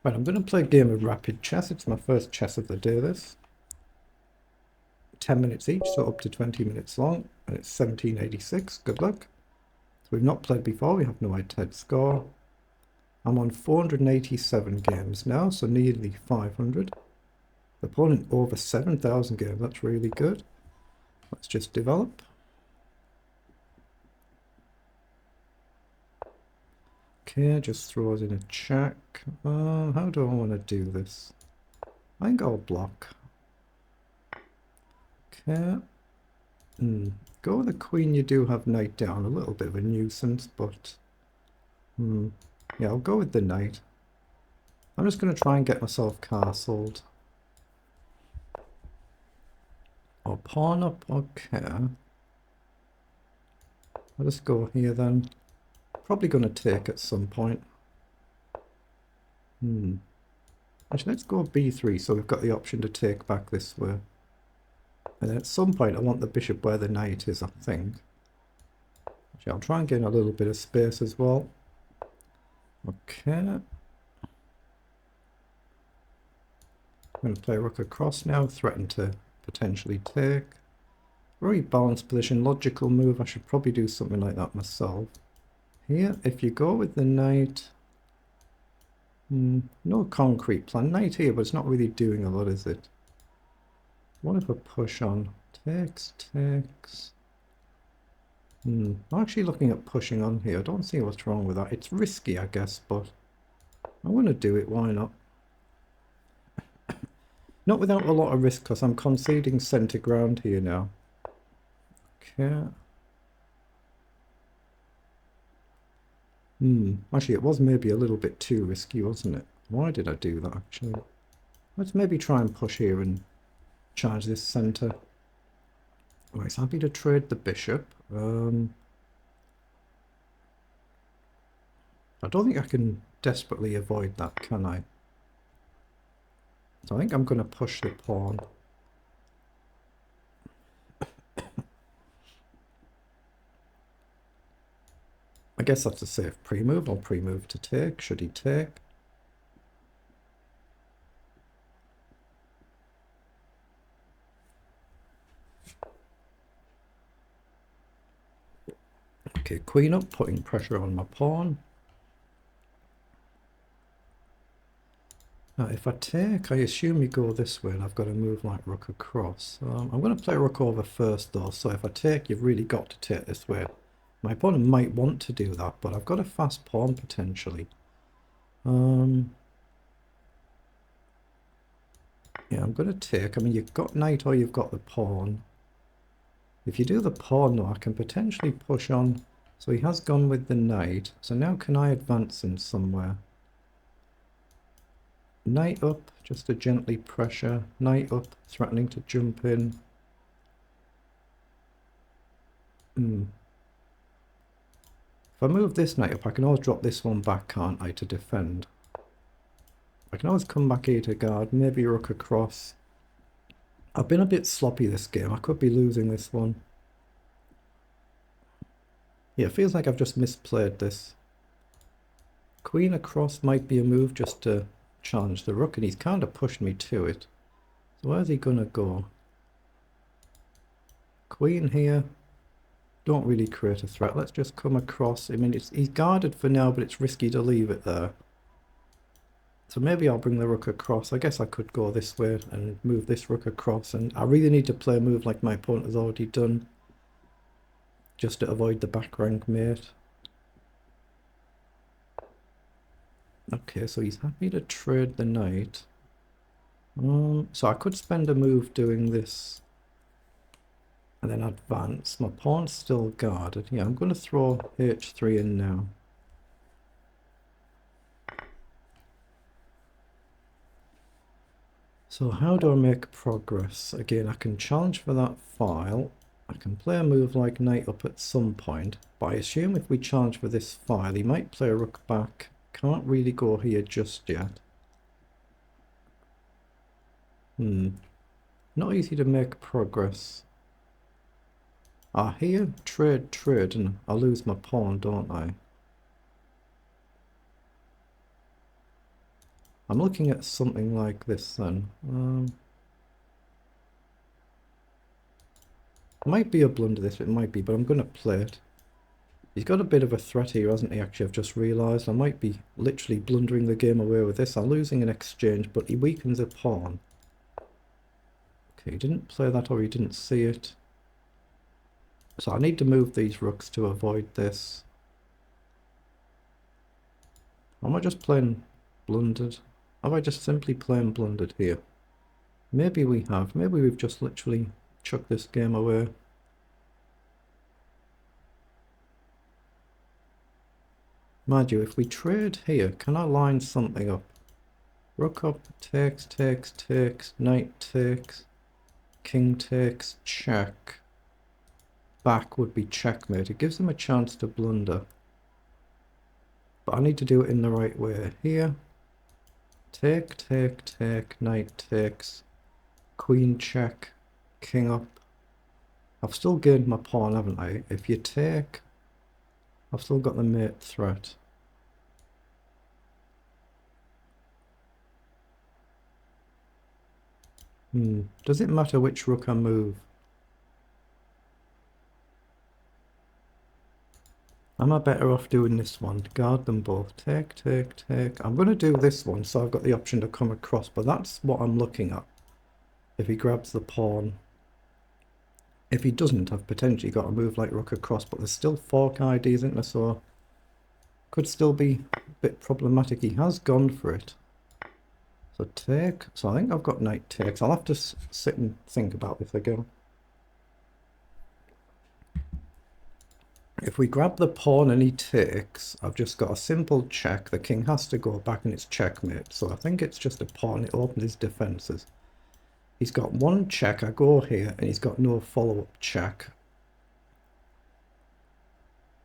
Right, I'm going to play a game of rapid chess. It's my first chess of the day, this. 10 minutes each, so up to 20 minutes long. And it's 1786. Good luck. So we've not played before. We have no head score. I'm on 487 games now, so nearly 500. The opponent over 7,000 games. That's really good. Let's just develop. Okay, just throws in a check. How do I want to do this? I think I'll block. Okay. Go with the queen. You do have knight down. A little bit of a nuisance, but... yeah, I'll go with the knight. I'm just going to try and get myself castled. Or pawn up, okay. I'll just go here then. Probably going to take at some point. Actually, let's go b3, so we've got the option to take back this way. And then at some point I want the bishop where the knight is, I think. Actually, I'll try and gain a little bit of space as well. Okay. I'm going to play rook across now, threaten to potentially take. Very balanced position, logical move. I should probably do something like that myself. Here, if you go with the knight... no concrete plan. Knight here, but it's not really doing a lot, is it? What if I push on? Takes. I'm actually looking at pushing on here. I don't see what's wrong with that. It's risky, I guess, but I'm going to do it. Why not? Not without a lot of risk, because I'm conceding centre ground here now. Okay. Actually, it was maybe a little bit too risky, wasn't it? Why did I do that, actually? Let's maybe try and push here and charge this centre. Right, so happy to trade the bishop. I don't think I can desperately avoid that, can I? So I think I'm going to push the pawn. I guess that's a safe pre-move. I'll pre-move to take. Should he take? Okay, queen up, putting pressure on my pawn. Now, if I take, I assume you go this way, and I've got to move like rook across. I'm going to play rook over first, though, so if I take, you've really got to take this way. My opponent might want to do that, but I've got a fast pawn, potentially. Yeah, I'm going to take. I mean, you've got knight or you've got the pawn. If you do the pawn, though, I can potentially push on. So he has gone with the knight. So now can I advance him somewhere? Knight up, just to gently pressure. Knight up, threatening to jump in. If I move this knight up, I can always drop this one back, can't I, to defend? I can always come back here to guard, maybe rook across. I've been a bit sloppy this game. I could be losing this one. Yeah, it feels like I've just misplayed this. Queen across might be a move just to challenge the rook, and he's kind of pushed me to it. So where's he gonna go? Queen here. Don't really create a threat. Let's just come across. I mean, he's guarded for now, but it's risky to leave it there. So maybe I'll bring the rook across. I guess I could go this way and move this rook across. And I really need to play a move like my opponent has already done, just to avoid the back rank mate. Okay, so he's happy to trade the knight. So I could spend a move doing this and then advance. My pawn's still guarded. Yeah, I'm going to throw h3 in now. So how do I make progress? Again, I can challenge for that file. I can play a move like knight up at some point, but I assume if we challenge for this file, he might play a rook back. Can't really go here just yet. Not easy to make progress. Here, trade, and I lose my pawn, don't I? I'm looking at something like this then. It might be a blunder this, it might be, but I'm going to play it. He's got a bit of a threat here, hasn't he, actually? I've just realised I might be literally blundering the game away with this. I'm losing an exchange, but he weakens a pawn. Okay, he didn't play that or he didn't see it. So I need to move these rooks to avoid this. Am I just playing blundered? Have I just simply playing blundered here? Maybe we have. Maybe we've just literally chucked this game away. Mind you, if we trade here, can I line something up? Rook up, takes, takes, takes, knight takes, king takes, check. Back would be checkmate. It gives them a chance to blunder. But I need to do it in the right way. Here, take, take, take, knight takes, queen check, king up. I've still gained my pawn, haven't I? If you take, I've still got the mate threat. Does it matter which rook I move? Am I better off doing this one? Guard them both. Take, take, take. I'm going to do this one, so I've got the option to come across, but that's what I'm looking at. If he grabs the pawn. If he doesn't, I've potentially got to move like rook across, but there's still fork ID, isn't there? So could still be a bit problematic. He has gone for it. So take. So I think I've got knight takes. I'll have to sit and think about this again. If we grab the pawn and he takes, I've just got a simple check. The king has to go back and it's checkmate. So I think it's just a pawn. It opens his defenses. He's got one check. I go here and he's got no follow-up check.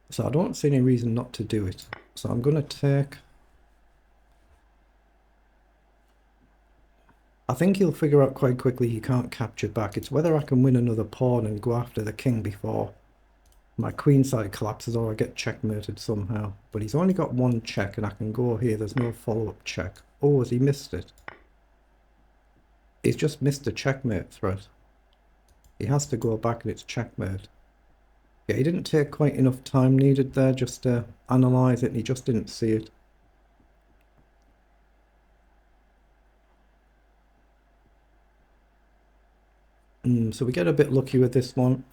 So I don't see any reason not to do it. So I'm going to take. I think he'll figure out quite quickly he can't capture back. It's whether I can win another pawn and go after the king before my queen side collapses or I get checkmated somehow. But he's only got one check and I can go here. There's no follow-up check. Oh, has he missed it? He's just missed the checkmate threat. He has to go back and it's checkmate. Yeah, he didn't take quite enough time needed there just to analyse it and he just didn't see it. So we get a bit lucky with this one.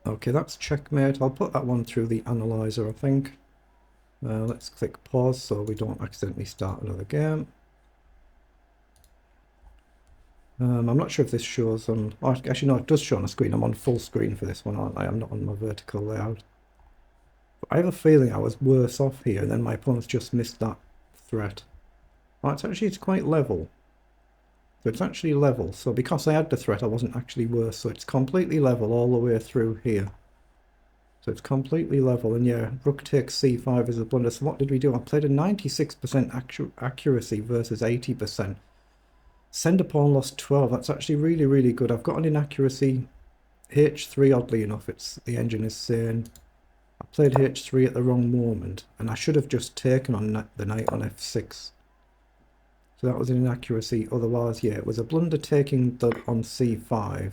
Okay, that's checkmate. I'll put that one through the analyzer, I think. Let's click pause so we don't accidentally start another game. I'm not sure if this shows on... Oh, actually, no, it does show on the screen. I'm on full screen for this one, aren't I? I'm not on my vertical layout. But I have a feeling I was worse off here, and then my opponents just missed that threat. Oh, it's quite level. So it's actually level. So because I had the threat, I wasn't actually worse. So it's completely level all the way through here. So it's completely level. And yeah, rook takes c5 is a blunder. So what did we do? I played a 96% accuracy versus 80%. Send a pawn lost 12. That's actually really, really good. I've got an inaccuracy h3, oddly enough. The engine is saying I played h3 at the wrong moment. And I should have just taken on the knight on f6. So that was an inaccuracy. Otherwise, yeah, it was a blunder taking on c5.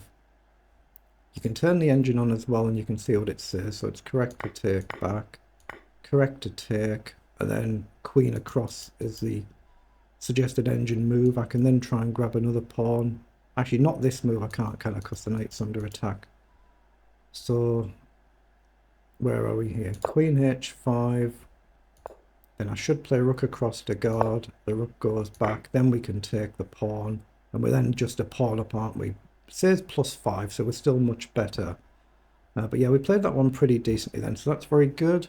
You can turn the engine on as well and you can see what it says. So it's correct to take back, correct to take, and then queen across is the suggested engine move. I can then try and grab another pawn. Actually, not this move, I can't, can I? Because the knight's under attack. So, where are we here? Queen h5. Then I should play rook across to guard. The rook goes back. Then we can take the pawn. And we're then just a pawn up, aren't we? It says +5, so we're still much better. But yeah, we played that one pretty decently then, so that's very good.